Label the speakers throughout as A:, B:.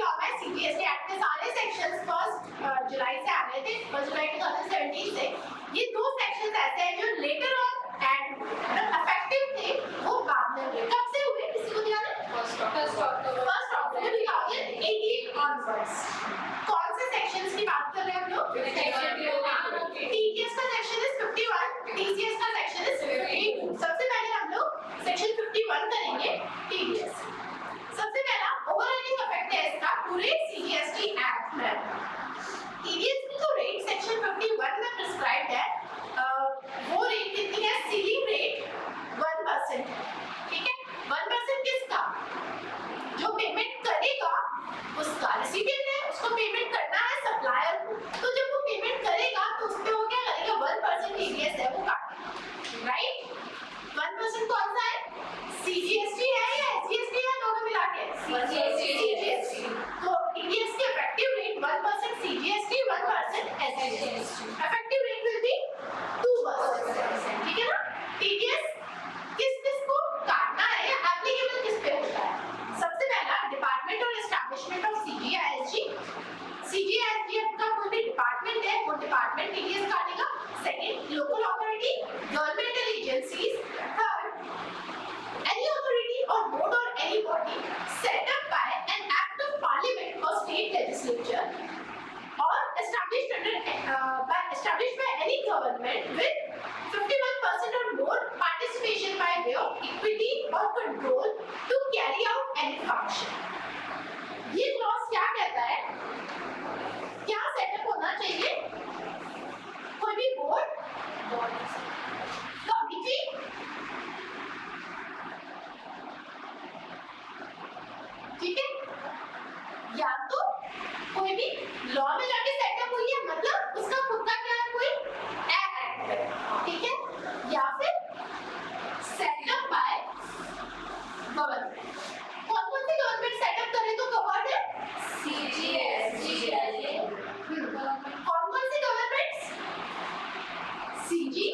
A: Law में CGST act के सारे सेक्शंस 1 जुलाई से आ गए थे, 1 जुलाई 2017 से। ये दो सेक्शंस ऐसे हैं जो लेटर ऑन एंड इफेक्टिव थे, वो बाद में हुए। कब से हुए किसी को ध्यान है? 1 अक्टूबर 2018 ऑनवर्ड्स। कौन से सेक्शंस की बात कर रहे हैं हम लोग? टीडीएस का सेक्शन इज 51, टीसीएस का सेक्शन इज 52। सबसे पहले हम लोग सेक्शन 51 करेंगे टीडीएस। सबसे पहला ओवरराइडिंग इफेक्ट है इसका पूरे सीजीएसटी एक्ट में। टीडीएस की जो रेट सेक्शन 51 में प्रिस्क्राइब्ड है, वो रेट कितनी है? Ceiling rate 1%। ठीक है, 1% किसका? जो पेमेंट करेगा उसका। रिसिपिएंट है, उसको पेमेंट करना है सप्लायर को, तो जब वो पेमेंट करेगा तो उस पे वो क्या करेगा? 1% टीडीएस है वो काटेगा, राइट? 1% कौन सा है? सीजीएसटी है या एसजीएसटी है? दोनों मिला के सीजीएसटी। तो टीडीएस की effective rate 1% CGST, 1% SGST. Effective rate will B 2%। ठीक है ना? टीडीएस किस को काटना है या एप्लीकेबल किस पे होता है? सबसे पहला डिपार्टमेंट और एस्टैब्लिशमेंट ऑफ सीजीआईएसजी। सीजीआईएसजी का कोई भी डिपार्टमेंट है, वो डिपार्टमेंट टीडीएस काटेगा। Second, local authority, governmental agencies. Third, any authority or board or any body set up by an act of parliament or state legislature or established by any government with 51% or more participation by way of equity or control to carry out any function। ये clause क्या कहता है? क्या setup होना चाहिए? कोई भी board, committee, ठीक है, या तो कोई भी लॉ में जाके सेटअप हुई है, मतलब उसका खुद का क्या है? कोई एक्ट है, ठीक है, या फिर सेटअप बाय गवर्नमेंट। कौन सी गवर्नमेंट सेटअप करे तो कवर्ड है? सीजीएसटी। कौन सी गवर्नमेंट्स? सीजी,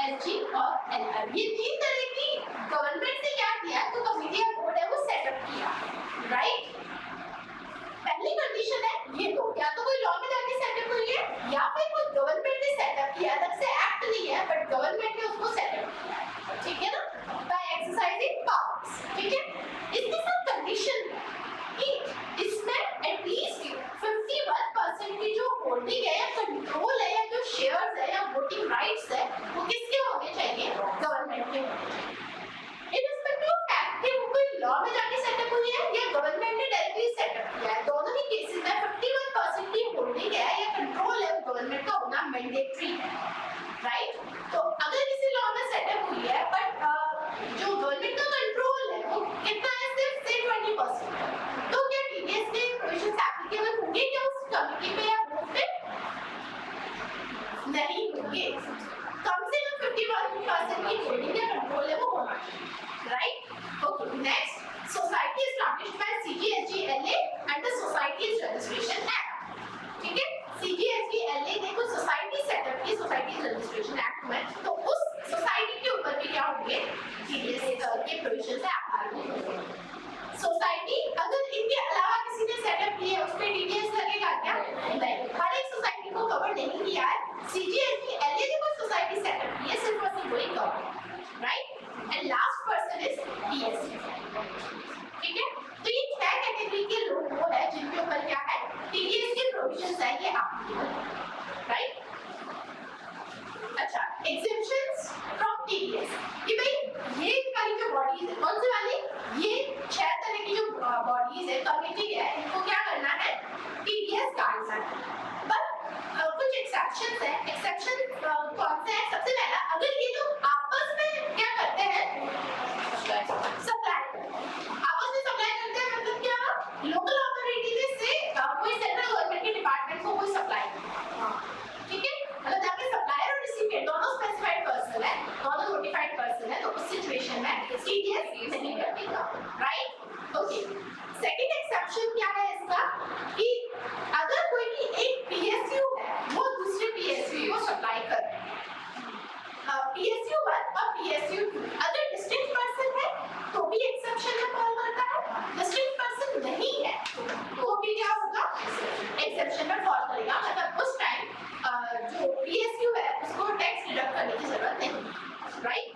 A: एसजी और एलआर। ये तीन तरह की गवर्नमेंट ने क्या किया? तो कमिटी या बोर्ड है वो सेटअप किया, राइट? पहली कंडीशन है ये दो, या तो कोई लॉ में जाके सेटअप हुई है या फिर कोई गवर्नमेंट ने सेटअप किया। अलग से एक्ट नहीं है बट गवर्नमेंट ने उसको सेटअप किया है, ठीक है ना, बाय एक्सरसाइजिंग पावर्स। ठीक है, इसके साथ कंडीशन कि इसमें एटलीस्ट 51% की जो होल्डिंग है या कंट्रोल है या जो शेयर्स है या वोटिंग राइट्स है वो किसके होने चाहिए? गवर्नमेंट के होने चाहिए। इररिस्पेक्टिव ऑफ फैक्ट कि वो कोई लॉ में जाके सेटअप हुई है या गवर्नमेंट ने डायरेक्टली सेटअप किया है, दोनों ही केसेस में 51% की होल्डिंग है या कंट्रोल है गवर्नमेंट का होना मैंडेटरी है, राइट? तो अगर किसी लॉ में सेटअप हुई है बट जो गवर्नमेंट का कंट्रोल है वो कितना है? सिर्फ से 20%, तो क्या टीडीएस के प्रोविजंस एप्लीकेबल होंगे क्या उस कमिटी पे या बोर्ड पे? नहीं होंगे। कम से कम 51% की होल्डिंग या कंट्रोल है वो होना चाहिए, right? Okay, next, society established by CGSG LA under societies registration act. ठीक है, सीजीएसजी-एलए ने कोई सोसाइटी सेटअप की सोसाइटीज रजिस्ट्रेशन एक्ट में, तो उस सोसाइटी के ऊपर भी क्या होंगे? टीडीएस के प्रोविजंस है एप्लीकेबल होंगे। सोसाइटी अगर इनके अलावा किसी ने सेटअप किया है उस पे टीडीएस लगेगा क्या? नहीं, हर एक सोसाइटी को कवर नहीं किया है। सीजीएसजी-एलए ने कोई सोसाइटी सेटअप की है, सिर्फ और सिर्फ वही cover, right? And last person is PSU. ठीक है, तो ये 6 कैटेगरी के लोग वो है जिनके ऊपर क्या है? टीडीएस के प्रोविजंस है ये एप्लीकेबल, राइट? अच्छा, एग्जेम्पशंस फ्रॉम टीडीएस। ये भाई ये वाली जो बॉडीज है, कौन सी वाली? ये 6 तरह की जो बॉडीज है, कमिटी है, इनको क्या करना है? टीडीएस काटना है। बट कुछ एक्सेप्शंस है। एक्सेप्शन कौन से हैं? सबसे पहला, अगर ये लोग आपस में क्या करते हैं? सप्लाई आपस में सप्लाई करते हैं, मतलब क्या? लोकल अथॉरिटी से कोई सेंट्रल गवर्नमेंट के डिपार्टमेंट को कोई सप्लाई, ठीक है, मतलब जाके सप्लायर और रिसिपिएंट दोनों स्पेसिफाइड पर्सन है, दोनों नोटिफाइड पर्सन है, तो उस सिचुएशन में टीडीएस नहीं कटेगा, राइट? ओके, सेकंड एक्सेप्शन क्या है इसका? कि अगर कोई भी एक पीएसयू है वो दूसरे पीएसयू को सप्लाई कर रहा है, पीएसयू 1 और पीएसयू 2 अगर डिस्ट्रिक्ट पर्सन है तो भी एक्सेप्शन में फॉल करता है, डिस्ट्रिक्ट पर्सन नहीं है एक्सेप्शन में फॉल करेगा, मतलब उस टाइम जो PSU है उसको टैक्स डिडक्ट करने की जरूरत नहीं, राइट।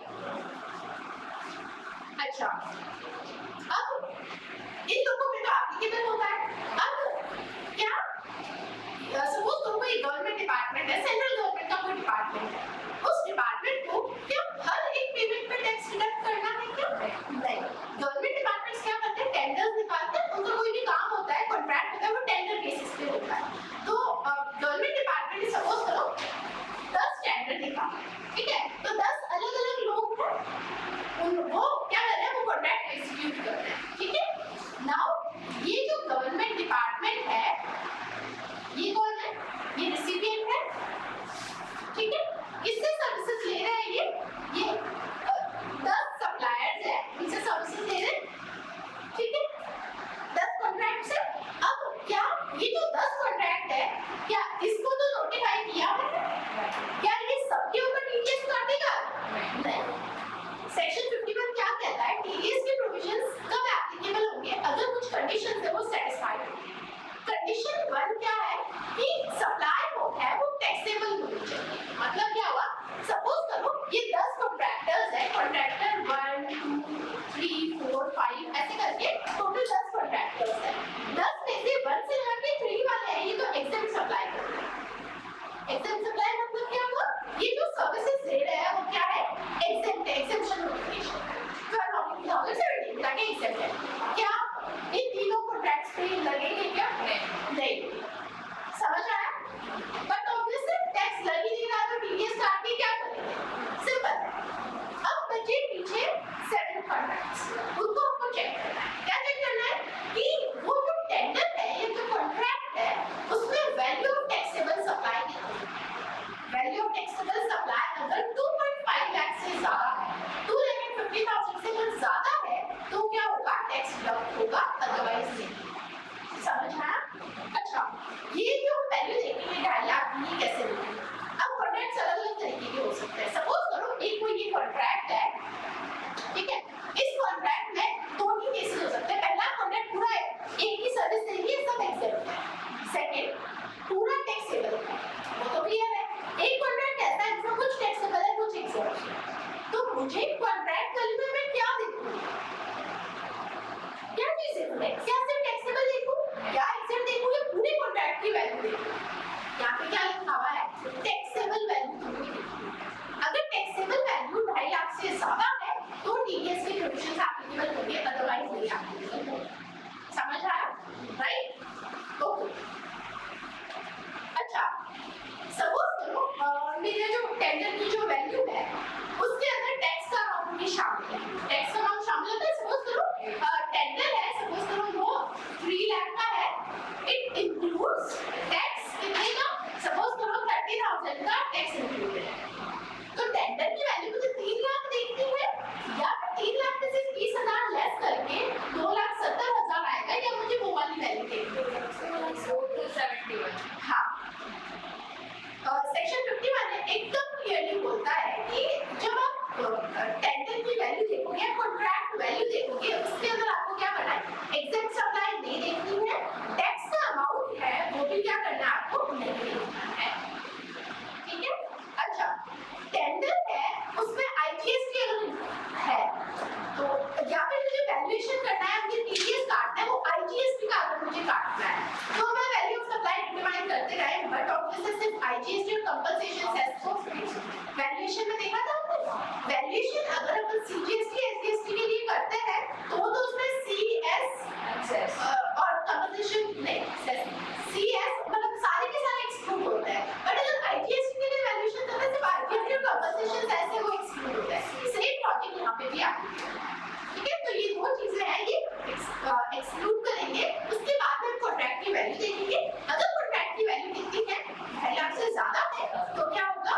A: अच्छा, अब इन लोगों में तो एप्लीकेबल होता है। अब क्या सपोज करो कोई गवर्नमेंट डिपार्टमेंट है, सेंट्रल गवर्नमेंट का कोई डिपार्टमेंट है, उस डिपार्टमेंट को क्या हर एक पेमेंट पे टैक्स डिडक्ट करना है क्या? नहीं। गवर्नमेंट डिपार्टमेंट्स क्या करते हैं, टेंडर्स निकालते हैं, उनका कोई भी काम होता है, कॉन्ट्रैक्ट होता है, वो टेंडर बेसिस पे होता है। तो गवर्नमेंट डिपार्टमेंट ने सपोज करो 10 टेंडर निकाले, ठीक है, तो 10 अलग अलग लोग हैं, वो क्या कर रहे हैं, वो कॉन्ट्रैक्ट एग्जीक्यूट कर रहे हैं, ठीक है। नाउ ये जो गवर्नमेंट डिपार्टमेंट है, ये कौन है, ये रिसिपिएंट है, ठीक है, किससे सर्विसेज ले रहे हैं, ये 10 सप्लायर्स है, इनसे सर्विसेज ले रहे हैं, ठीक है, 10 कॉन्ट्रैक्ट से। अब क्या ये जो 10 कॉन्ट्रैक्ट है, क्या इसको तो नोटिफाई किया है, क्या ये सबके ऊपर टीडीएस काटेगा? नहीं। सेक्शन 51 क्या कहता है, टीडीएस के प्रोविजंस कब एप्लीकेबल होंगे, अगर कुछ कंडीशंस है वो सेटिस्फाइड होंगे। कंडीशन 1 क्या है कि सप्लाई वो है वो टैक्सेबल होनी चाहिए। मतलब क्या हुआ, सपोज करो ये 10 कॉन्ट्रैक्टर्स है, कॉन्ट्रैक्टर 1 2 3 4 5 ऐसे करके टोटल 10 कॉन्ट्रैक्टर्स है, 10 में से 1 से लेके 3 वाले हैं, ये तो एग्जेम्प्ट सप्लाई कर रहे हैं। एग्जेम्प्ट सप्लाई मतलब क्या हुआ, ये जो सर्विसेज दे रहे हैं वो क्या है, एग्जेम्प्ट है, एग्जेम्पशन नोटिफिकेशन 12/2017 का एग्जेम्प्ट है। क्या इन तीनों कॉन्ट्रैक्ट्स पे लगेंगे क्या? नहीं। समझ आया? बट ऑब्वियसली टैक्स लग ही नहीं रहा तो टीडीएस काट के क्या करेंगे, सिंपल है। अब बचे पीछे 7 कॉन्ट्रैक्ट्स, उनको हमको चेक करना है। क्या चेक करना है कि वो जो टेंडर है या जो कॉन्ट्रैक्ट है उसमें वैल्यू ऑफ टैक्सेबल सप्लाई कितनी है। वैल्यू ऑफ टैक्सेबल सप्लाई अगर 2.5 लाख से ज्यादा है, 2,50,000 से अगर ज्यादा है तो क्या होगा, टैक्स डिडक्ट होगा, अदरवाइज नहीं। समझ आया? अच्छा, ये जो वैल्यू देखेंगे 2.5 लाख, ये कैसे देखेंगे? अब कॉन्ट्रैक्ट्स अलग-अलग तरीके के हो सकते हैं। सपोज करो एक कोई ये कॉन्ट्रैक्ट है, ठीक है, इस कॉन्ट्रैक्ट में 2 ही केसेस हो सकते हैं। पहला कॉन्ट्रैक्ट पूरा है, एक ही सर्विस दे रही है, सब एग्जेम्प्ट है। सेकंड पूरा टैक्सेबल है, वो तो क्लियर है। एक कॉन्ट्रैक्ट ऐसा है जिसमें कुछ टैक्सेबल है, कुछ एग्जेम्प्ट है। तो मुझे कॉन्ट्रैक्ट वैल्यू में मैं क्या देखूं, क्या चीज देखूं, क्या सिर्फ टैक्सेबल देखूं, क्या एग्जेम्प्ट देखूं, या पूरे कॉन्ट्रैक्ट की वैल्यू देखूं? यहाँ पे क्या लिखा हुआ है, टैक्सेबल वैल्यू। अगर टैक्सेबल वैल्यू 2.5 लाख से ज्यादा है तो टीडीएस के प्रोविजंस एप्लीकेबल होंगे, अदरवाइज नहीं एप्लीकेबल होंगे। समझ आया? Right, okay. अच्छा, सपोज करो मेरे जो टेंडर की जो वैल्यू है उसके अंदर टैक्स का अमाउंट भी शामिल है। टैक्स का अमाउंट शामिल होता है। सपोज करो टेंडर है, सपोज करो वो 3 लाख का है, इट इंक्लूड्स टैक्स कितने का, सपोज करो 30,000 का टैक्स इंक्लूडेड है। तो टेंडर की वैल्यू मुझे 3 लाख देखनी है, या फिर 3 लाख में से 20,000 लेस करके 2,70,000 आएगा, या मुझे वो वाली वैल्यू देखनी है? 271। हाँ, सेक्शन 51 एकदम क्लियरली बोलता है कि जब आप टेंडर की वैल्यू देखोगे, कॉन्ट्रैक्ट वैल्यू देखोगे, उसके अंदर आपको क्या करना है, एग्जेम्प्ट सप्लाई नहीं देखनी है, टैक्स का अमाउंट है वो भी क्या करना है, आपको नहीं देखना है, ठीक है। अच्छा, टेंडर है उसमें आईजीएसटी अगर है तो, या फिर मुझे वैल्यूएशन करना है, मुझे टीडीएस काटना है, वो आईजीएसटी का अगर मुझे काटना है तो मैं वैल्यू ऑफ सप्लाई डिटरमाइन करते रहे, बट ऑब्वियसली सिर्फ आईजीएसटी और कंपनसेशन सेस को वैल्यूएशन में देखा था हमने। वैल्यूएशन अगर अपन सीजीएसटी एसजीएसटी के लिए करते हैं तो वो तो उसमें सीएस और कंपनसेशन नहीं, सीएस मतलब सारे के सारे एक्सक्लूड होते हैं, बट अगर आईजीएसटी के लिए वैल्यूएशन करते हैं सिर्फ आईजीएसटी और कंपनसेशन सेस है वो एक्सक्लूड होता है। सेम लॉजिक यहाँ पे भी आता है, ठीक है। तो ये दो चीजें हैं, ये एक्सक्लूड करेंगे, उसके बाद में कॉन्ट्रैक्ट की वैल्यू देखेंगे। अगर कॉन्ट्रैक्ट की वैल्यू कितनी है, 2.5 लाख से ज्यादा है, तो क्या होगा,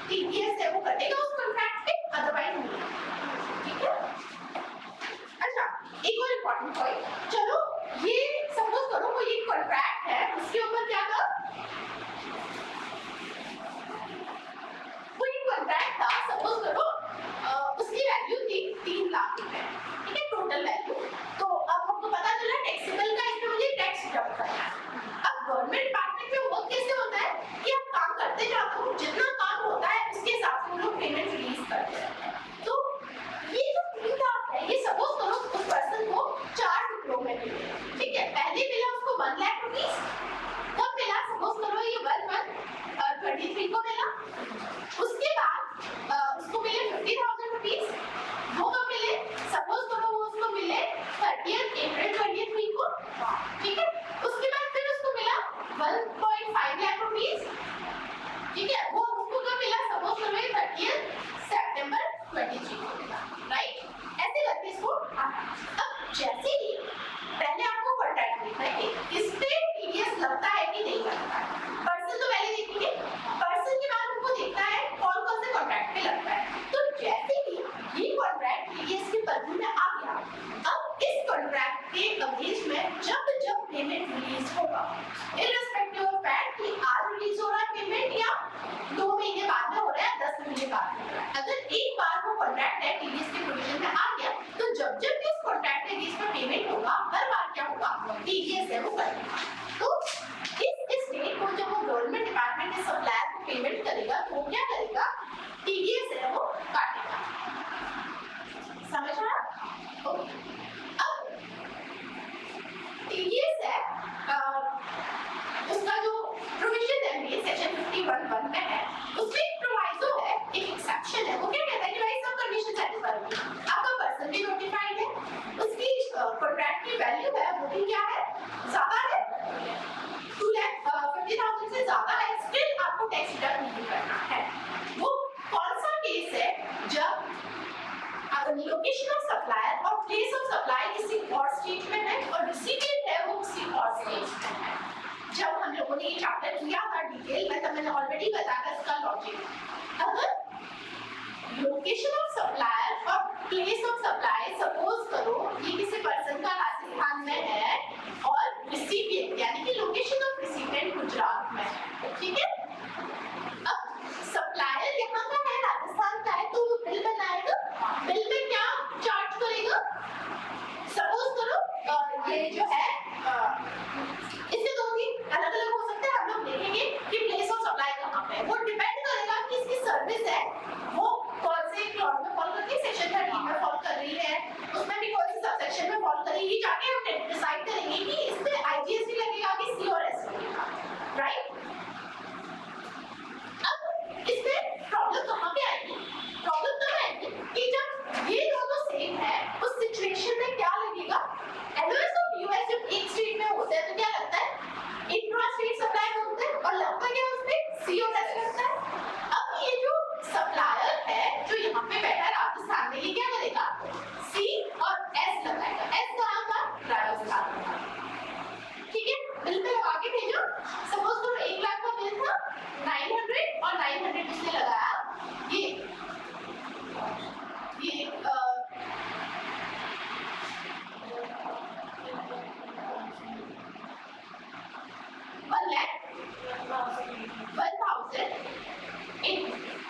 A: टीडीएस है वो कटेगा उस कॉन्ट्रैक्ट पे, अदरवाइज नहीं, ठीक है। 5 लाख रुपीस, ठीक है, वो उसको कब मिला, सपोज करो 30 सितंबर 23 को मिला, राइट, ऐसे करके इसको अब जैसे ही पहले आपको कॉन्ट्रैक्ट देखना है कि इस पे टीडीएस लगता है कि नहीं लगता है, पर्सन तो पहले देखेंगे, पर्सन के बाद हमको देखना है कौन कौन से कॉन्ट्रैक्ट पे लगता है, तो जैसे ही ये कॉन्ट्रैक्ट टीडीएस के परिधि में आ गया, अब इस कॉन्ट्रैक्ट के अगेंस्ट में जब जब पेमेंट रिलीज होगा, इररिस्पेक्टिव ऑफ फैक्ट कि आज रिलीज हो रहा है पेमेंट या 2 महीने बाद में हो रहा है, 10 महीने बाद में हो रहा है, अगर एक बार वो कॉन्ट्रैक्ट है टीडीएस के प्रोविजन में आ गया, तो जब जब भी उस कॉन्ट्रैक्ट के अगेंस्ट में पेमेंट होगा, हर बार क्या होगा, टीडीएस है वो करेगा। तो इस डेट को जब वो गवर्नमेंट डिपार्टमेंट के सप्लायर को पेमेंट करेगा, तो वो क्या करेगा, टीडीएस है वो काटेगा। समझ रहा? ओके, अब टीडीएस है उसका जो प्रोविजन है सेक्शन 51(1) में है, उसमें एक प्रोविजो है, एक एक्सेप्शन है, वो क्या कहता है कि भाई सब कंडीशन सेटिस्फाई होगी, आपका पर्सन भी नोटिफाइड है, उसकी कॉन्ट्रैक्ट की वैल्यू है वो भी क्या है, ज्यादा है, 2,50,000 से ज्यादा है, स्टिल आपको टैक्स रिटर्न नहीं करना है। वो कौन सा केस है, जब लोकेशन ऑफ सप्लायर और प्लेस ऑफ सप्लाई किसी और स्टेट में है और रिसिपिएंट है वो किसी और स्टेट में है। जब हम लोगों ने ये चैप्टर किया था डिटेल में, तब मैंने ऑलरेडी बताया इसका लॉजिक। अगर लोकेशन ऑफ सप्लायर और प्लेस ऑफ सप्लाई सपोज करो ये किसी पर्सन का राजस्थान में है और रिसिपिएंट यानी कि लोकेशन ऑफ रिसिपिएंट गुजरात में है, ठीक है, अब सप्लायर यहाँ का है, राजस्थान का है, तो वो बिल बनाएगा, बिल में क्या चार्ज करेगा, सपोज करो ये जो है इससे 2-3 अलग-अलग हो सकते हैं, हम लोग देखेंगे कि प्लेस ऑफ सप्लाई कहाँ पे है, वो डिपेंड करेगा कि इसकी सर्विस है वो कौन से क्लॉज में फॉलो करती है, सेक्शन 13 में फॉलो कर रही है, उसमें भी कौन सी सबसेक्शन में फॉलो करेगी, जाके हम डिसाइड करेंगे कि इस पे आईजीएसटी लगेगा कि सी और एस लगेगा, राइट। अब इसमें प्रॉब्लम कहाँ पे आएगी, प्रॉब्लम तब आएगी कि जब ये दोनों सेम है, उस सिचुएशन में क्या लगेगा, एलओएस और यूएस जब एक स्टेट में होते हैं तो क्या लगता है, इंट्रा स्टेट सप्लाई होता है और लगता क्या उसमें सी और एस लगता है। अब ये जो सप्लायर है जो यहाँ पे बैठा है राजस्थान में, ये क्या करेगा, सी और एस लगाएगा, एस कहाँ का, राजस्थान का, ठीक है, बिल पे लगा के भेजो, सपोज करो 1 लाख का बिल था, 900 और 900 उसने लगाया, ये 1,000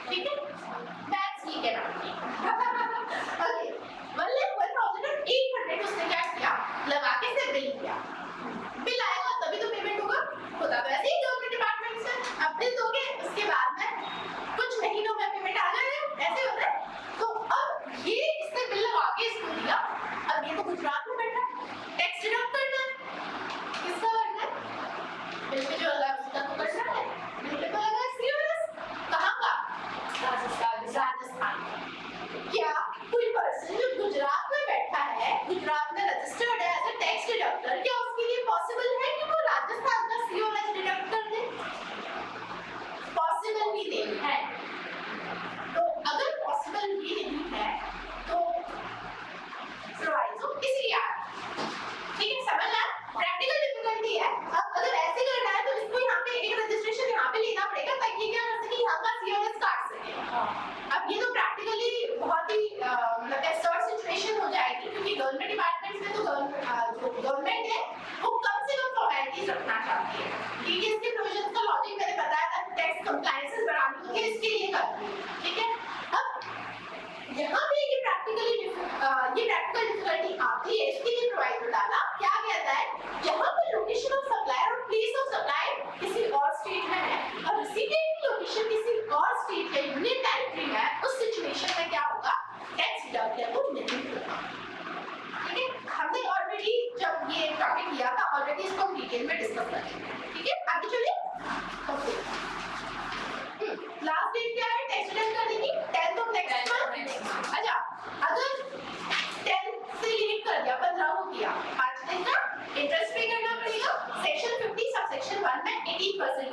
A: ठीक है, दैट्स लीगल।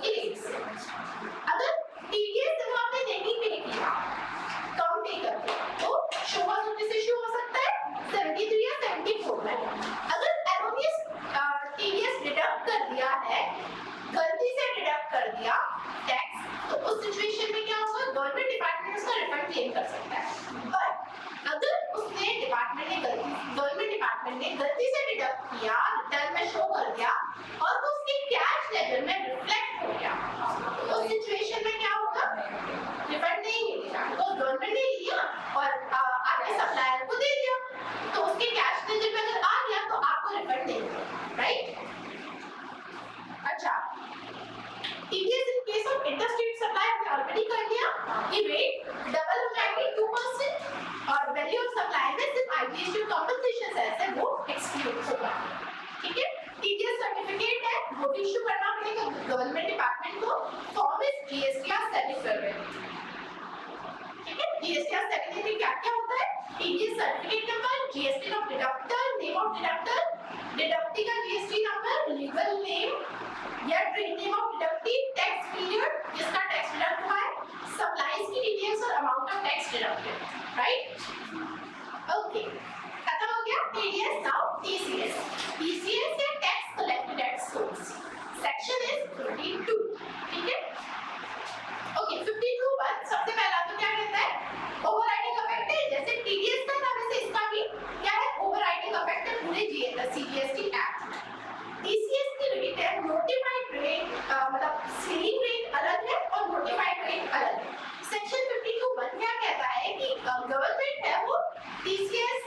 A: की रेट से। अगर टीडीएस जब आपने नहीं पे किया, कम पे करके, तो शोअर नोटिस इशू हो सकता है 73 या 74 में। अगर एरोनियस टीडीएस डिडक्ट कर दिया है, गलती से डिडक्ट कर दिया टैक्स, तो उस सिचुएशन में क्या होगा, गवर्नमेंट डिपार्टमेंट उसका रिफंड क्लेम कर सकता है। बट अगर उसने गवर्नमेंट डिपार्टमेंट ने गलती से डिडक्ट किया, रिटर्न में शो कर दिया और तो उसके कैश लेजर में रिफ्लेक्ट हो गया, तो उस सिचुएशन में क्या होगा, रिफंड नहीं मिलेगा। तो गवर्नमेंट ने लिया और आपके सप्लायर को दे दिया, तो उसके कैश लेजर में अगर आ गया तो आपको रिफंड नहीं मिलेगा, राइट। अच्छा, TDS in case of interstate supply हमने ऑलरेडी कर लिया, ये रेट डबल हो जाएगी 2% और वैल्यू ऑफ सप्लाई में सिर्फ IGST कंपनसेशन सेस है वो एक्सक्लूड होगा, ठीक है। TDS सर्टिफिकेट है वो भी इशू करना पड़ेगा गवर्नमेंट डिपार्टमेंट को, फॉर्म इज GSTR सर्टिफिकेट, ठीक है। GSTR सर्टिफिकेट क्या क्या होता है, TDS certificate number, GST of deductor, name of deductor, deductee का GST नंबर, लीगल नेम या trade name of deductee, tax period जिसका टैक्स डिडक्ट हुआ है, सप्लाईज की डिटेल्स और amount of tax deducted, right. Okay, खत्म हो गया TDS। Now TCS। TCS है tax collected at source, section is 52, ठीक है। ओके, 52(1) सबसे पहला तो क्या कहता है, ओवरराइडिंग इफेक्ट है, जैसे TDS का था वैसे इसका भी क्या है, ओवरराइडिंग इफेक्ट है पूरे CGST एक्ट में। TCS की रेट है नोटिफाइड रेट, मतलब सीलिंग रेट अलग है और नोटिफाइड रेट अलग है। सेक्शन 52(1) क्या कहता है कि गवर्नमेंट है वो TCS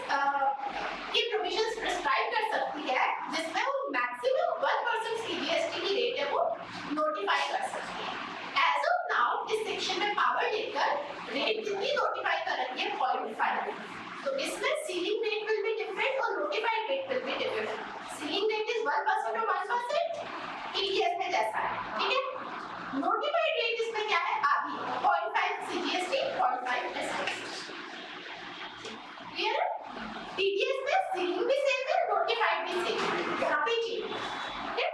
A: की प्रोविजंस प्रिस्क्राइब कर सकती है जिसमें वो मैक्सिमम 1% CGST की रेट है वो नोटिफाई कर सकती है। एज ऑफ नाउ इस सेक्शन में पावर लेकर रेट कितनी नोटिफाई कर रही है, 0.5, तो इसमें ceiling rate will be different और notified rate will be different. Ceiling rate is 1% और 1% TDS में जैसा है, ठीक है। नोटिफाइड रेट इसमें क्या है, आधी 0.5 CGST, 0.5 SGST, क्लियर है। TDS में सीलिंग भी सेम है, नोटिफाइड भी सेम है, यहाँ पे चेंज, ठीक है।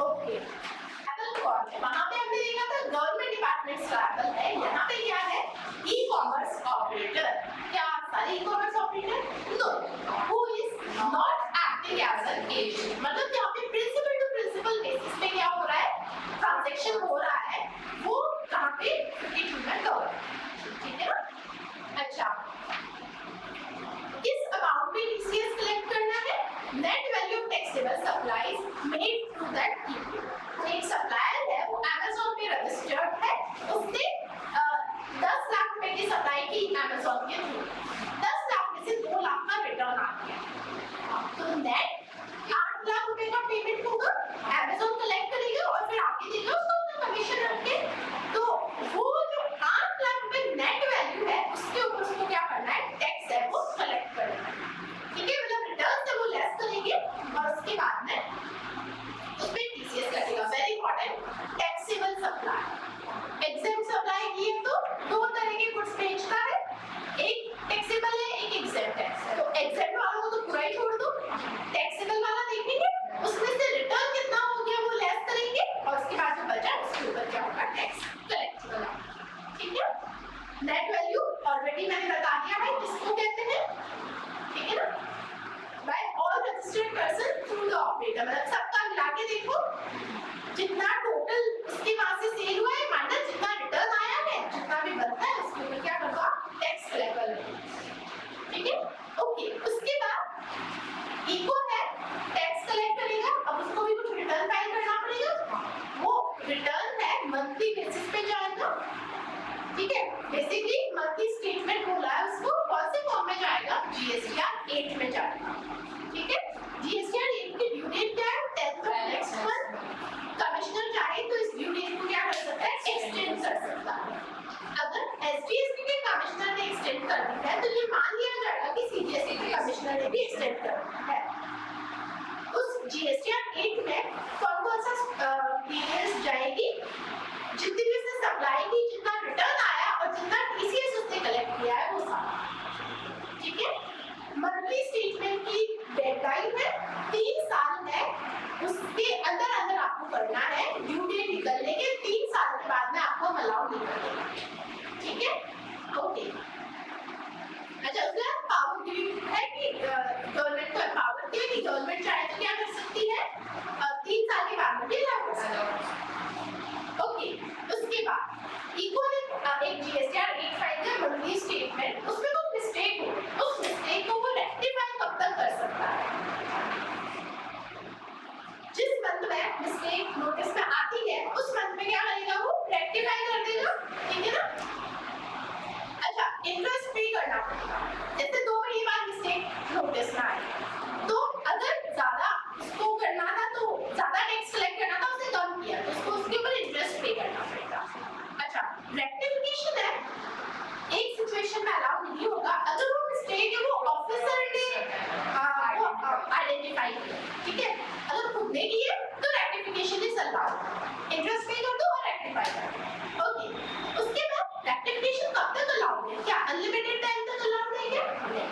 A: ओके, एप्पल कौन है, वहां पे हमने देखा था गवर्नमेंट डिपार्टमेंट का एप्पल है, यहाँ पे क्या है, ई कॉमर्स ऑपरेटर। क्या सारे e commerce operator, no, who is not acting as an agent, मतलब यहाँ पे प्रिंसिपल टू प्रिंसिपल बेसिस पे क्या हो रहा है, ट्रांजैक्शन हो रहा है, वो कहाँ पे 52 में कवर, ठीक है ना। अच्छा, किस अमाउंट पे TCS कलेक्ट करना है, net value of taxable supplies made through that keeping. एक सप्लायर है वो Amazon पे रजिस्टर्ड है, उसने 10 लाख रुपए की सप्लाई की Amazon के थ्रू, 10 लाख में से 2 लाख का रिटर्न आ गया, तो नेट 8 लाख रुपए का पेमेंट होगा, Amazon कलेक्ट करेगा और फिर आगे देगा उसको अपना कमीशन रख के, तो वो जो 8 लाख रुपए नेट वैल्यू है उसके ऊपर उसको क्या करना है, टैक्स है वो कलेक्ट करना है, ठीक है। मतलब रिटर्न से वो लेस करेंगे और उसके बाद में उसमें TCS कटेगा। Very important, taxable supply, exempt supply की है तो 2 तरह के गुड्स बेचता है, एक टैक्सेबल है, एक एग्जेम्प्ट है, तो एग्जेम्प्ट वालों को तो पूरा ही छोड़ दो, टैक्सेबल वाला देखेंगे, उसमें से रिटर्न कितना हो गया वो लेस करेंगे और उसके बाद जो बचा उसके ऊपर क्या होगा, टैक्स कलेक्ट होगा, ठीक है। नेट वैल्यू ऑलरेडी मैंने बता दिया है किसको कहते हैं, ठीक है ना, by all registered person through the operator, मतलब सबका मिला के देखो जितना टोटल उसके वहां से सेल हुआ है माइनस जितना रिटर्न आया है, जितना भी बनता है उसके ऊपर क्या करवा, टैक्स कलेक्ट कर लेंगे, ठीक है। ओके, उसके बाद इको है, टैक्स कलेक्ट करेगा, अब उसको भी कुछ रिटर्न फाइल करना पड़ेगा, वो रिटर्न है मंथली बेसिस पे जाएगा, ठीक है। बेसिकली मंथली स्टेटमेंट बोला है उसको, कौन से फॉर्म में जाएगा, GSTR 8 में जाएगा, ठीक है। GSTR 8 की ड्यू डेट क्या है, 10th of next month. Commissioner चाहे तो इस ड्यू डेट को क्या कर सकता है, एक्सटेंड कर सकता है। अगर SGST के कमिश्नर ने एक्सटेंड कर दिया है तो ये मान लिया जाएगा कि CGST के कमिश्नर ने भी एक्सटेंड कर दिया है। उस GSTR 8 में कौन-कौन सा डिटेल्स जाएगी, जितनी भी उसने सप्लाई की, जितना रिटर्न आया और जितना TCS उसने कलेक्ट किया है वो सारा, ठीक है। मंथली स्टेटमेंट की डेडलाइन है 3 कैंसिल कर दो और रेक्टिफाई कर दो। ओके, उसके बाद रेक्टिफिकेशन कब तक अलाउड है? क्या अनलिमिटेड टाइम तक अलाउड है क्या? नहीं।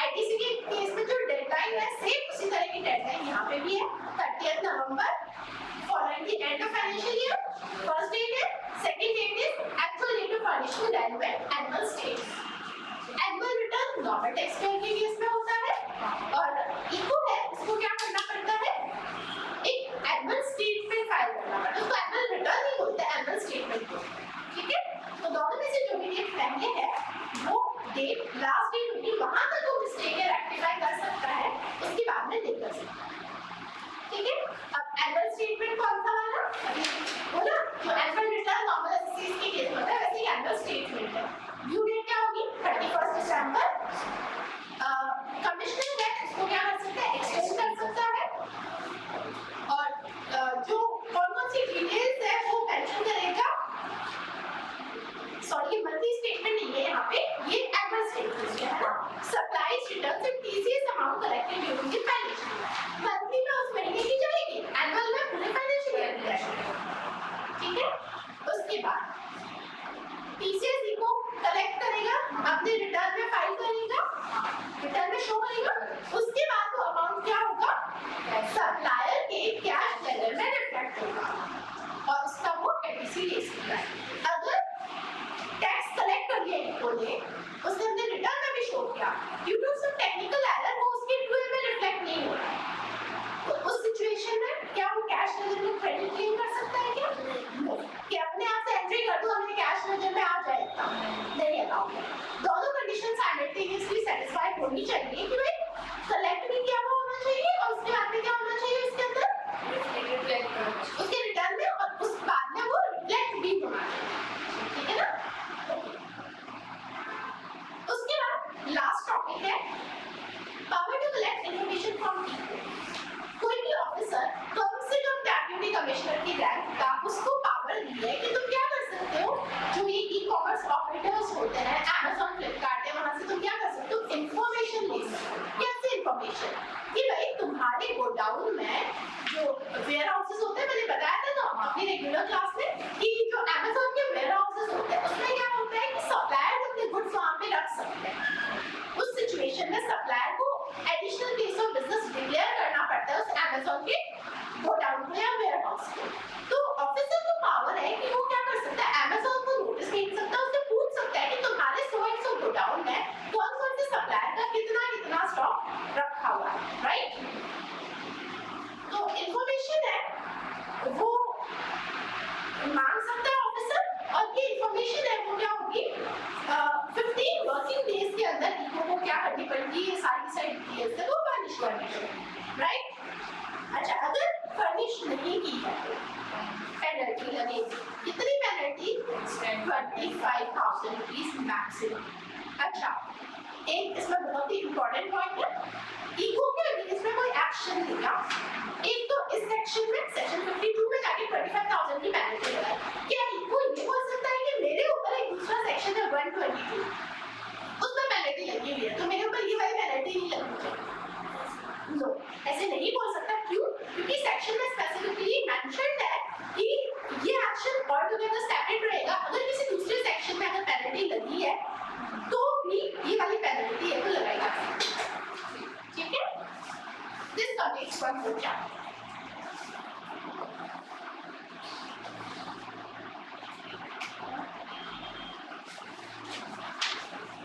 A: आईटीसी के केस में जो डेडलाइन है सेम उसी तरह की डेडलाइन यहाँ पे भी है 30 नवंबर following the end of financial year. First date है, second date is actual date of furnishing relevant annual statements. Annual return normal taxpayer के केस में होता है और इको है इसको क्या करना पड़ता है? एक एनुअल स्टेटमेंट फाइल करना पड़ता है। उसको एनुअल रिटर्न नहीं बोलते, एनुअल स्टेटमेंट को। ठीक है, तो दोनों में से जो भी डेट पहले है वो डेट लास्ट डेट होगी, वहां तक वो मिस्टेक है रेक्टिफाई कर सकता है, उसके बाद में नहीं कर सकता। ठीक है, अब एनुअल स्टेटमेंट कौन सा वाला बोला, जो एनुअल रिटर्न नॉर्मल एसेसीज के केस में होता है वैसे ही एनुअल स्टेटमेंट है। ड्यू डेट क्या होगी? 31 दिसंबर। कमिश्नर है उसको क्या कर सकता है? एक्सटेंड कर सकता है और जो कौन-कौन सी डिटेल्स है वो मेंशन करेगा। सॉरी, मंथली स्टेटमेंट नहीं है यहाँ पे, ये एनुअल स्टेटमेंट है। Supplies returns and TCS amount collected during the financial year. Monthly में उस महीने की जाएगी, एनुअल में पूरे फाइनेंशियल ईयर की जाएगी। ठीक है, उसके बाद टीसीएस इको कलेक्ट करेगा, अपने रिटर्न में फाइल करेगा, रिटर्न में शो करेगा। उसके बाद वो अमाउंट क्या होगा? सप्लायर के कैश लेजर में रिफ्लेक्ट होगा और उसका वो एडीसी ले सकता है। अगर टैक्स कलेक्ट कर लिया इको ने, उसने अपने रिटर्न में भी शो किया, due to some technical error वो उसके ट्रूल में रिफ्लेक्ट नहीं हो रहा है, तो उस सिचुएशन में क्या वो कैश लेजर में क्रेडिट क्लेम कर सकता है क्या? नहीं, कि अपने आप से एंट्री कर दो अपने कैश लेजर में आ जाएगा, नहीं अलाउ है। दोनों कंडीशन साइमल्टेनियसली सेटिस्फाई होनी चाहिए कि भाई कलेक्ट भी किया हुआ होना चाहिए और उसके बाद में क्या होना चाहिए इसके अंदर उसके रिटर्न में, और उस बाद में वो रिफ्लेक्ट भी होना चाहिए। ठीक है ना? उसके बाद लास्ट टॉपिक है power to collect information from people. कोई भी ऑफिसर कम से कम डेप्यूटी कमिश्नर की रैंक का उसको पावर दी है कि तुम क्या कर सकते हो, जो ये ई-कॉमर्स ऑपरेटर्स होते हैं, Amazon, Flipkart है, वहां से तुम क्या कर सकते हो? इंफॉर्मेशन ले सकते हो। कैसे इंफॉर्मेशन? कि भाई तुम्हारे गोडाउन में जो वेयर हाउसेस होते हैं, मैंने बताया था ना अपनी रेगुलर क्लास में कि जो Amazon के वेयर हाउसेस होते हैं उसमें क्या होता है कि सप्लायर अपने गुड्स वहां पे रख सकते हैं। उस सिचुएशन में सप्लायर को additional place of business declare करना पड़ता है उस Amazon के गोडाउन को या वेयर हाउस को। तो ऑफिसर को पावर है कि वो क्या कर सकता है? Amazon को नोटिस भेज सकता है, उससे पूछ सकता है कि तुम्हारे सो गोडाउन में कौन-कौन से सप्लायर का कितना स्टॉक रखा हुआ है, राइट? तो इंफॉर्मेशन है वो मांग सकता है ऑफिसर, और ये इंफॉर्मेशन है वो क्या होगी 15 वर्किंग डेज के अंदर इको को क्या करनी पड़ेगी? ये सारी डिटेल्स है वो फर्निश करनी पड़ेगी, राइट? अच्छा, अगर फर्निश नहीं की है पेनल्टी लगेगी। कितनी पेनल्टी? 25,000 rupees maximum. अच्छा, एक इसमें बहुत ही इंपॉर्टेंट पॉइंट है, इको के अगेंस्ट में कोई एक्शन लेगा, एक तो इस सेक्शन में सेक्शन 52 में जाके 25,000 की पेनल्टी लगाए। क्या इको ये बोल सकता है कि मेरे ऊपर एक दूसरा सेक्शन है 122 उसमें पेनल्टी लगी हुई है तो मेरे ऊपर ये वाली पेनल्टी नहीं लगनी चाहिए? नो, ऐसे नहीं बोल सकता। क्यों? क्योंकि सेक्शन में स्पेसिफिकली मेंशन्ड है कि ये एक्शन ऑल टुगेदर सेपरेट रहेगा। अगर किसी दूसरे सेक्शन में अगर पेनल्टी लगी है तो भी ये वाली पेनल्टी है तो लगाई जा सकती है। ठीक है? This completes one more chapter.